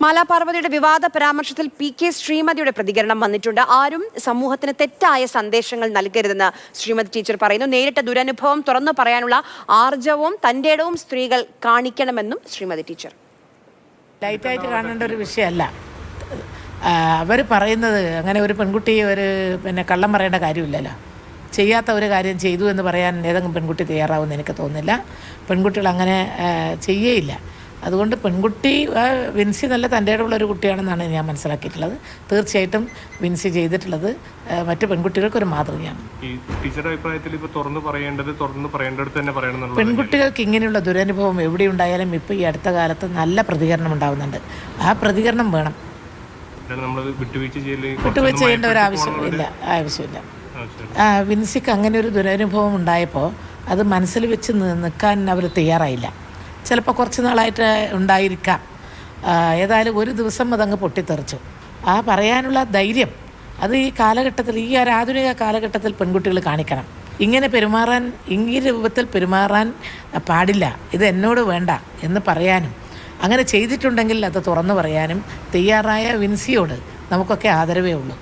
മാലാപാർവതിയുടെ വിവാദ പരാമർശത്തിൽ PK ശ്രീമതിയുടെ പ്രതികരണം വന്നിട്ടുണ്ട്. ആരും സമൂഹത്തിന് തെറ്റായ സന്ദേശങ്ങൾ നൽകരുതെന്ന് ശ്രീമതി ടീച്ചർ പറയുന്നു. നേരിട്ട ദുരനുഭവം തുറന്നു പറയാനുള്ള ആർജവവും തന്റേടവും സ്ത്രീകൾ കാണിക്കണമെന്നും ശ്രീമതി ടീച്ചർ. ലൈറ്റായിട്ട് കാണേണ്ട ഒരു വിഷയമല്ല. അവർ പറയുന്നത് അങ്ങനെ ഒരു പെൺകുട്ടി കള്ളം പറയേണ്ട കാര്യമില്ലല്ലോ. ചെയ്യാത്ത ഒരു കാര്യം ചെയ്തു എന്ന് പറയാൻ ഏതെങ്കിലും പെൺകുട്ടി തയ്യാറാവുമെന്ന് എനിക്ക് തോന്നുന്നില്ല. പെൺകുട്ടികൾ അങ്ങനെ ചെയ്യേയില്ല. അതുകൊണ്ട് പെൺകുട്ടി വിൻസി നല്ല തൻ്റെ ഇടമുള്ള ഒരു കുട്ടിയാണെന്നാണ് ഞാൻ മനസ്സിലാക്കിയിട്ടുള്ളത്. തീർച്ചയായിട്ടും വിൻസി ചെയ്തിട്ടുള്ളത് മറ്റു പെൺകുട്ടികൾക്കൊരു മാതൃകയാണ്. പെൺകുട്ടികൾക്ക് ഇങ്ങനെയുള്ള ദുരനുഭവം എവിടെയുണ്ടായാലും ഇപ്പോൾ ഈ അടുത്ത കാലത്ത് നല്ല പ്രതികരണം ഉണ്ടാകുന്നുണ്ട്. ആ പ്രതികരണം വേണം. വിട്ടുവീഴ്ച ചെയ്യേണ്ട ഒരു ആവശ്യമില്ല. വിൻസിക്ക് അങ്ങനെ ഒരു ദുരനുഭവം ഉണ്ടായപ്പോൾ അത് മനസ്സിൽ വെച്ച് നിൽക്കാൻ അവർ തയ്യാറായില്ല. ചിലപ്പോൾ കുറച്ച് നാളായിട്ട് ഉണ്ടായിരിക്കാം. ഏതായാലും ഒരു ദിവസം അതങ്ങ് പൊട്ടിത്തെറിച്ചു. ആ പറയാനുള്ള ധൈര്യം അത് ഈ കാലഘട്ടത്തിൽ, ഈ ഒരു ആധുനിക കാലഘട്ടത്തിൽ പെൺകുട്ടികൾ കാണിക്കണം. ഇങ്ങനെ പെരുമാറാൻ, ഈ രൂപത്തിൽ പെരുമാറാൻ പാടില്ല, ഇത് എന്നോട് വേണ്ട എന്ന് പറയാനും അങ്ങനെ ചെയ്തിട്ടുണ്ടെങ്കിൽ അത് തുറന്നു പറയാനും തയ്യാറായ വിൻസിയോട് നമുക്കൊക്കെ ആദരവേ ഉള്ളൂ.